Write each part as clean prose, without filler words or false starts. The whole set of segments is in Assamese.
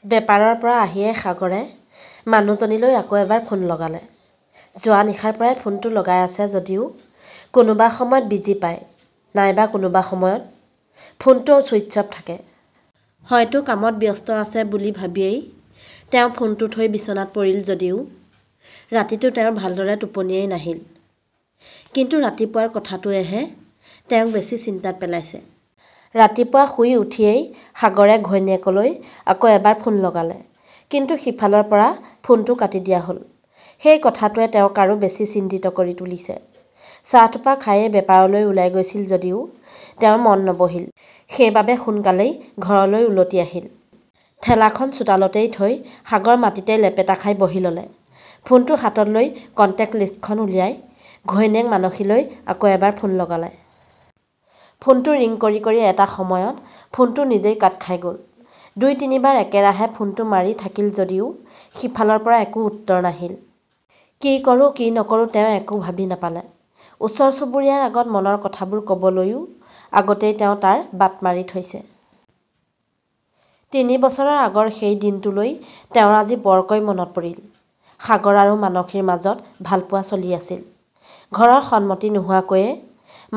বেপাৰৰ পৰা আহিয়ে সাগৰে মানুহজনীলৈ আকৌ এবাৰ ফোন লগালে। যোৱা নিশাৰ পৰাই ফোনটো লগাই আছে যদিও কোনোবা সময়ত বিজি পায়, নাইবা কোনোবা সময়ত ফোনটো ছুইচ অফ থাকে। হয়তো কামত ব্যস্ত আছে বুলি ভাবিয়েই তেওঁ ফোনটো থৈ বিচনাত পৰিল যদিও ৰাতিটো তেওঁৰ ভালদৰে টোপনিয়েই নাহিল। কিন্তু ৰাতিপুৱাৰ কথাটোৱেহে তেওঁক বেছি চিন্তাত পেলাইছে। ৰাতিপুৱা শুই উঠিয়েই সাগৰে ঘৈণীয়েকলৈ আকৌ এবাৰ ফোন লগালে। কিন্তু সিফালৰ পৰা ফোনটো কাটি দিয়া হ'ল। সেই কথাটোৱে তেওঁক আৰু বেছি চিন্তিত কৰি তুলিছে। চাহটোপা খায়েই বেপাৰলৈ ওলাই গৈছিল যদিও তেওঁৰ মন নবহিল। সেইবাবে সোনকালেই ঘৰলৈ উলটি আহিল। ঠেলাখন চোতালতেই থৈ সাগৰ মাটিতে লেপেটা খাই বহি ল'লে। ফোনটো হাতত লৈ কণ্টেক্ট লিষ্টখন উলিয়াই ঘৈণীয়েক মানসীলৈ আকৌ এবাৰ ফোন লগালে। ফোনটো ৰিং কৰি কৰি এটা সময়ত ফোনটো নিজেই কাট খাই গ'ল। ২-৩বাৰ একেৰাহে ফোনটো মাৰি থাকিল যদিও সিফালৰ পৰা একো উত্তৰ নাহিল। কি কৰোঁ কি নকৰোঁ তেওঁ একো ভাবি নাপালে। ওচৰ চুবুৰীয়াৰ আগত মনৰ কথাবোৰ ক'বলৈও আগতেই তেওঁ তাৰ বাট মাৰি থৈছে। ৩ বছৰৰ আগৰ সেই দিনটোলৈ তেওঁৰ আজি বৰকৈ মনত পৰিল। সাগৰ আৰু মানসীৰ মাজত ভালপোৱা চলি আছিল। ঘৰৰ সন্মতি নোহোৱাকৈয়ে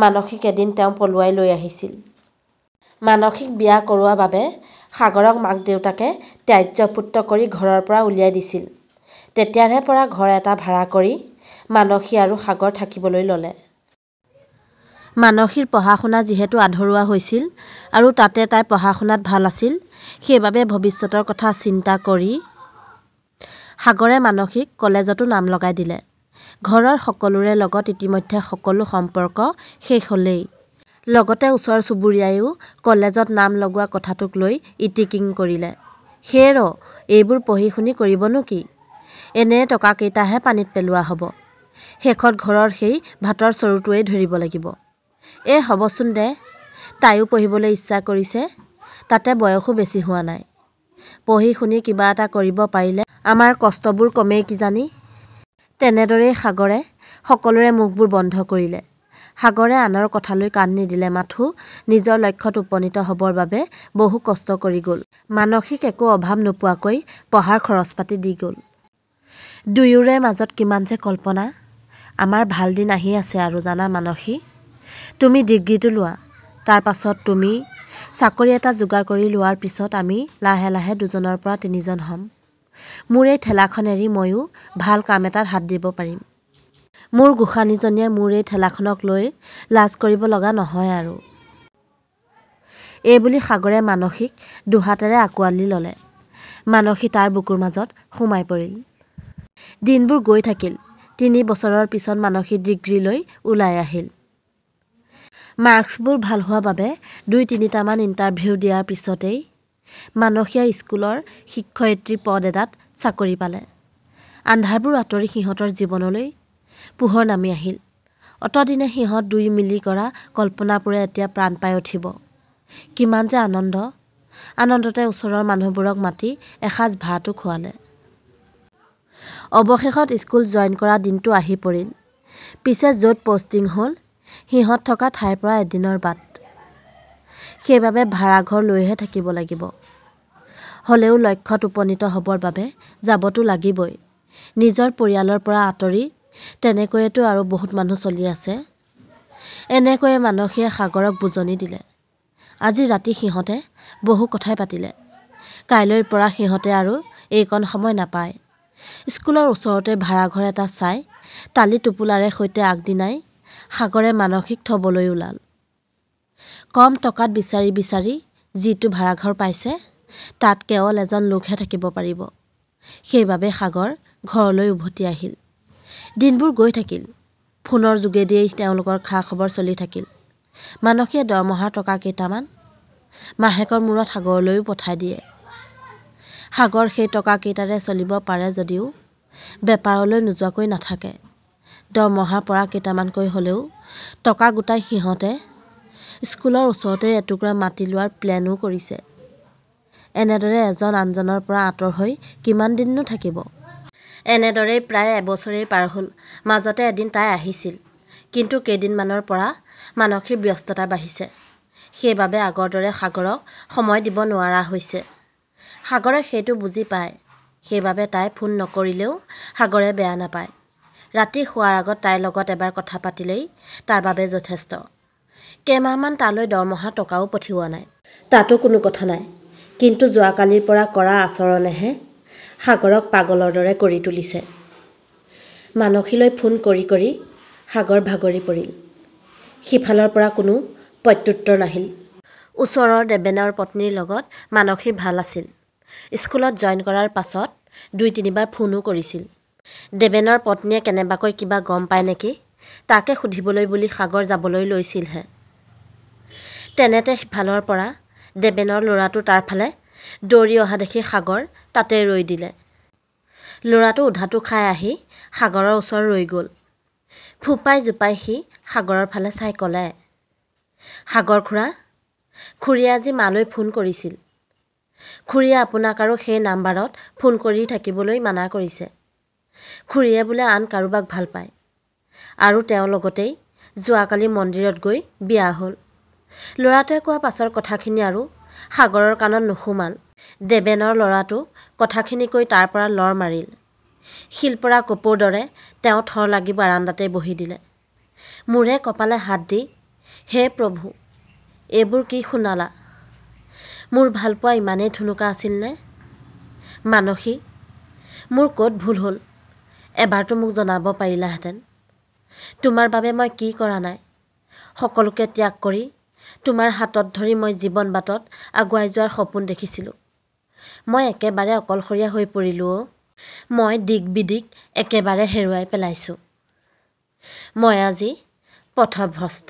মানসীক এদিন তেওঁ পলুৱাই লৈ আহিছিল। মানসীক বিয়া কৰোৱা বাবে সাগৰক মাক দেউতাকে ত্যায্যপুত্ৰ কৰি ঘৰৰ পৰা উলিয়াই দিছিল। তেতিয়াৰে পৰা ঘৰ এটা ভাড়া কৰি মানসী আৰু সাগৰ থাকিবলৈ ল'লে। মানসীৰ পঢ়া-শুনা যিহেতু আধৰুৱা হৈছিল আৰু তাতে তাই পঢ়া-শুনাত ভাল আছিল, সেইবাবে ভৱিষ্যতৰ কথা চিন্তা কৰি সাগৰে মানসীক কলেজতো নাম লগাই দিলে। ঘৰৰ সকলোৰে লগত ইতিমধ্যে সকলো সম্পৰ্ক শেষ হ'লেই। লগতে ওচৰ চুবুৰীয়াইও কলেজত নাম লগোৱা কথাটোক লৈ ইটিকিং কৰিলে। সেয়েৰ এইবোৰ পঢ়ি শুনি কৰিবনো কি? এনেয়ে টকাকেইটাহে পানীত পেলোৱা হ'ব। শেষত ঘৰৰ সেই ভাতৰ চৰুটোৱেই ধৰিব লাগিব। হ'বচোন দে, তাইও পঢ়িবলৈ ইচ্ছা কৰিছে, তাতে বয়সো বেছি হোৱা নাই। পঢ়ি শুনি কিবা এটা কৰিব পাৰিলে আমাৰ কষ্টবোৰ কমেই কিজানি। তেনেদৰেই সাগৰে সকলোৰে মুখবোৰ বন্ধ কৰিলে। সাগৰে আনৰ কথালৈ কাণ নিদিলে মাথো নিজৰ লক্ষ্যত উপনীত হ'বৰ বাবে বহু কষ্ট কৰি গ'ল। মানসীক একো অভাৱ নোপোৱাকৈ পঢ়াৰ খৰচ পাতি দি গ'ল। দুয়োৰে মাজত কিমান যে কল্পনা। আমাৰ ভাল দিন আহি আছে আৰু জানা মানসী। তুমি ডিগ্ৰীটো লোৱা, তাৰ পাছত তুমি চাকৰি এটা যোগাৰ কৰি লোৱাৰ পিছত আমি লাহে লাহে দুজনৰ পৰা তিনিজন হ'ম। মোৰ এই ঠেলাখন এৰি ময়ো ভাল কাম এটাত হাত দিব পাৰিম। মোৰ গোসাঁনীজনীয়ে মোৰ এই ঠেলাখনক লৈ লাজ কৰিব লগা নহয় আৰু। এইবুলি সাগৰে মানসীক দুহাতেৰে আঁকোৱালি ল'লে। মানসী তাৰ বুকুৰ মাজত সোমাই পৰিল। দিনবোৰ গৈ থাকিল। ৩ বছৰৰ পিছত মানসী ডিগ্ৰী লৈ ওলাই আহিল। মাৰ্কছবোৰ ভাল হোৱা বাবে ২-৩টামান ইণ্টাৰভিউ দিয়াৰ পিছতেই মানসীয়ে স্কুলৰ শিক্ষয়িত্ৰী পদ এটাত চাকৰি পালে। আন্ধাৰবোৰ আঁতৰি সিহঁতৰ জীৱনলৈ পোহৰ নামি আহিল। অতদিনে সিহঁত দুই মিলি কৰা কল্পনাবোৰে এতিয়া প্ৰাণ পাই উঠিব। কিমান যে আনন্দ। আনন্দতে ওচৰৰ মানুহবোৰক মাতি এসাঁজ ভাতো খোৱালে। অৱশেষত স্কুল জইন কৰা দিনটো আহি পৰিল। পিছে য'ত পষ্টিং হ'ল সিহঁত থকা ঠাইৰ পৰা এদিনৰ বাট। সেইবাবে ভাড়াঘৰ লৈহে থাকিব লাগিব। হ'লেও লক্ষ্যত উপনীত হ'বৰ বাবে যাবতো লাগিবই। নিজৰ পৰিয়ালৰ পৰা আঁতৰি তেনেকৈয়েতো আৰু বহুত মানুহ চলি আছে। এনেকৈয়ে মানসীয়ে সাগৰক বুজনি দিলে। আজি ৰাতি সিহঁতে বহু কথাই পাতিলে। কাইলৈৰ পৰা সিহঁতে আৰু এইকণ সময় নাপায়। স্কুলৰ ওচৰতে ভাড়াঘৰ এটা চাই টালি টোপোলাৰে সৈতে আগদিনাই সাগৰে মানসীক থ'বলৈ ওলাল। কম টকাত বিচাৰি বিচাৰি যিটো ভাড়াঘৰ পাইছে তাত কেৱল এজন লোকহে থাকিব পাৰিব। সেইবাবে সাগৰ ঘৰলৈ উভতি আহিল। দিনবোৰ গৈ থাকিল। ফোনৰ যোগেদিয়েই তেওঁলোকৰ খা খবৰ চলি থাকিল। মানসীয়ে দৰমহাৰ টকা কেইটামান মাহেকৰ মূৰত সাগৰলৈও পঠাই দিয়ে। সাগৰ সেই টকা কেইটাৰে চলিব পাৰে যদিও বেপাৰলৈ নোযোৱাকৈ নাথাকে। দৰমহাৰ পৰা কেইটামানকৈ হ'লেও টকা গোটাই সিহঁতে স্কুলৰ ওচৰতে এটুকুৰা মাটি লোৱাৰ প্লেনো কৰিছে। এনেদৰে এজন আনজনৰ পৰা আঁতৰ হৈ কিমান দিননো থাকিব। এনেদৰেই প্ৰায় এবছৰেই পাৰ হ'ল। মাজতে এদিন তাই আহিছিল। কিন্তু কেইদিনমানৰ পৰা মানসীৰ ব্যস্ততা বাঢ়িছে। সেইবাবে আগৰ দৰে সাগৰক সময় দিব নোৱাৰা হৈছে। সাগৰে সেইটো বুজি পায়। সেইবাবে তাই ফোন নকৰিলেও সাগৰে বেয়া নাপায়। ৰাতি শোৱাৰ আগত তাইৰ লগত এবাৰ কথা পাতিলেই তাৰ বাবে যথেষ্ট। কেইমাহমান তালৈ দৰমহা টকাও পঠিওৱা নাই। তাতো কোনো কথা নাই। কিন্তু যোৱাকালিৰ পৰা কৰা আচৰণেহে সাগৰক পাগলৰ দৰে কৰি তুলিছে। মানসীলৈ ফোন কৰি কৰি সাগৰ ভাগৰি পৰিল। সিফালৰ পৰা কোনো প্ৰত্যুত্তৰ নাহিল। ওচৰৰ দেবেনৰ পত্নীৰ লগত মানসীৰ ভাল আছিল। স্কুলত জইন কৰাৰ পাছত ২-৩বাৰ ফোনো কৰিছিল। দেবেনৰ পত্নীয়ে কেনেবাকৈ কিবা গম পায় নেকি তাকে সুধিবলৈ বুলি সাগৰ যাবলৈ লৈছিলহে। তেনেতে সিফালৰ পৰা দেবেনৰ ল'ৰাটো তাৰ ফালে দৌৰি অহা দেখি সাগৰ তাতে ৰৈ দিলে। ল'ৰাটো উধাটো খাই আহি সাগৰৰ ওচৰত ৰৈ গ'ল। ফোপাই জোপাই সি সাগৰৰ ফালে চাই ক'লে, সাগৰ খুৰা, খুৰীয়ে আজি মালৈ ফোন কৰিছিল। খুৰীয়ে আপোনাক আৰু সেই নাম্বাৰত ফোন কৰি থাকিবলৈ মানা কৰিছে। খুৰীয়ে বোলে আন কাৰোবাক ভাল পায় আৰু তেওঁৰ লগতেই যোৱাকালি মন্দিৰত গৈ বিয়া হ'ল। ল'ৰাটোৱে কোৱা পাছৰ কথাখিনি আৰু সাগৰৰ কাণত নুসুমাল। দেবেনৰ ল'ৰাটো কথাখিনি কৈ তাৰ পৰা লৰ মাৰিল। শিলপৰা কপৌৰ দৰে তেওঁ থৰ লাগি বাৰান্দাতে বহি দিলে। মূৰে কপালে হাত দি, হে প্ৰভু, এইবোৰ কি শুনালা? মোৰ ভালপোৱা ইমানেই ঠুনুকা আছিলনে? মানসী, মোৰ ক'ত ভুল হ'ল? এবাৰতো মোক জনাব পাৰিলাহেঁতেন। তোমাৰ বাবে মই কি কৰা নাই? সকলোকে ত্যাগ কৰি তোমাৰ হাতত ধৰি মই জীৱন বাটত আগুৱাই যোৱাৰ সপোন দেখিছিলোঁ। মই একেবাৰে অকলশৰীয়া হৈ পৰিলোঁ অ'। মই দিক বিদিক একেবাৰে হেৰুৱাই পেলাইছোঁ। মই আজি পথভ্ৰষ্ট।